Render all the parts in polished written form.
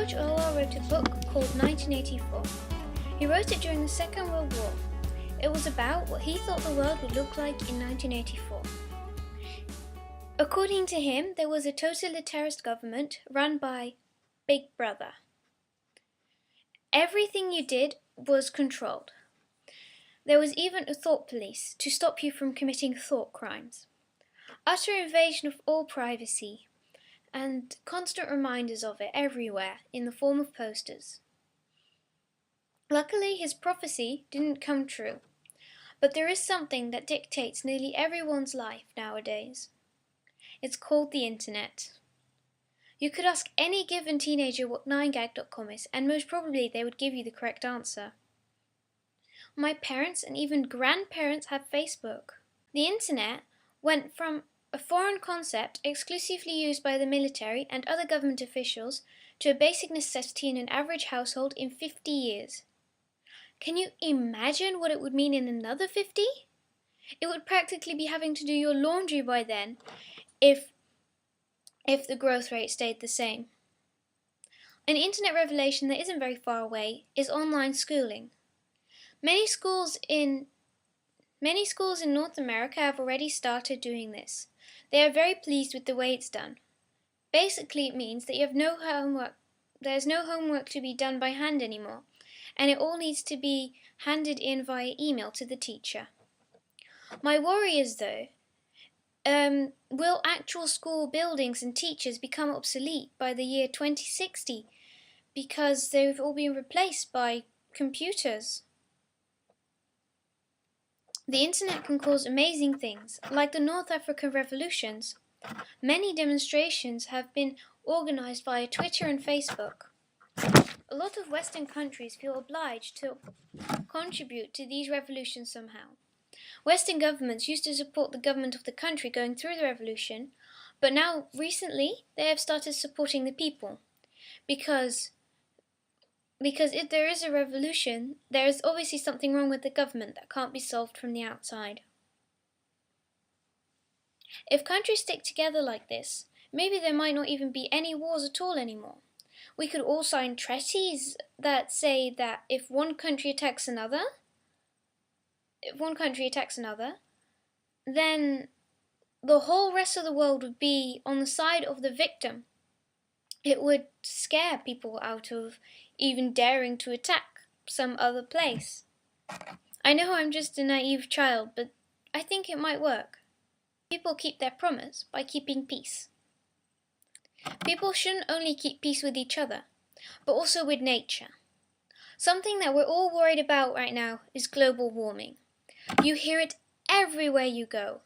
George Orwell wrote a book called 1984. He wrote it during the Second World War. It was about what he thought the world would look like in 1984. According to him, there was a totalitarian government run by Big Brother. Everything you did was controlled. There was even a thought police to stop you from committing thought crimes. Utter invasion of all privacy, and constant reminders of it everywhere in the form of posters. Luckily, his prophecy didn't come true, but there is something that dictates nearly everyone's life nowadays. It's called the internet. You could ask any given teenager what 9gag.com is, and most probably they would give you the correct answer. My parents and even grandparents have Facebook. The internet went from a foreign concept exclusively used by the military and other government officials to a basic necessity in an average household in 50 years. Can you imagine what it would mean in another 50? It would practically be having to do your laundry by then if the growth rate stayed the same. An internet revelation that isn't very far away is online schooling. Many schools in North America have already started doing this. They are very pleased with the way it's done. Basically, it means that you have no homework. There's no homework to be done by hand anymore, and it all needs to be handed in via email to the teacher. My worry is, though, will actual school buildings and teachers become obsolete by the year 2060 because they've all been replaced by computers? The internet can cause amazing things, like the North African revolutions. Many demonstrations have been organized via Twitter and Facebook. A lot of Western countries feel obliged to contribute to these revolutions somehow. Western governments used to support the government of the country going through the revolution, but now, recently, they have started supporting the people. Because if there is a revolution, there is obviously something wrong with the government that can't be solved from the outside. If countries stick together like this, maybe there might not even be any wars at all anymore. We could all sign treaties that say that if one country attacks another, then the whole rest of the world would be on the side of the victim. It would scare people out of even daring to attack some other place. I know I'm just a naive child, but I think it might work. People keep their promise by keeping peace. People shouldn't only keep peace with each other, but also with nature. Something that we're all worried about right now is global warming. You hear it everywhere you go.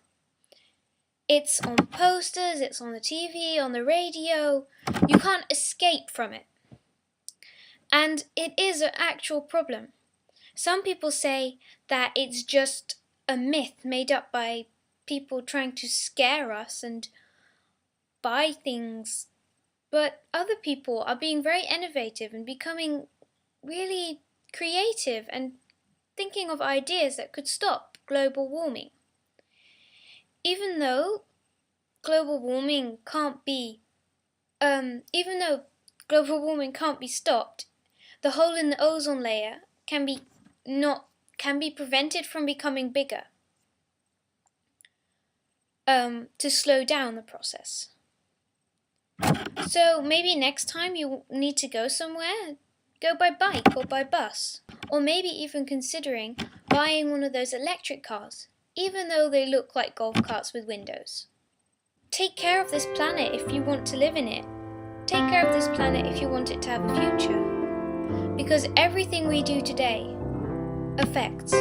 It's on posters, it's on the TV, on the radio. You can't escape from it. And it is an actual problem. Some people say that it's just a myth made up by people trying to scare us and buy things. But other people are being very innovative and becoming really creative and thinking of ideas that could stop global warming. Even though global warming can't be stopped, the hole in the ozone layer can be prevented from becoming bigger to slow down the process. So maybe next time you need to go somewhere, go by bike or by bus, or maybe even considering buying one of those electric cars, even though they look like golf carts with windows. Take care of this planet if you want to live in it. Take care of this planet if you want it to have a future. Because everything we do today affects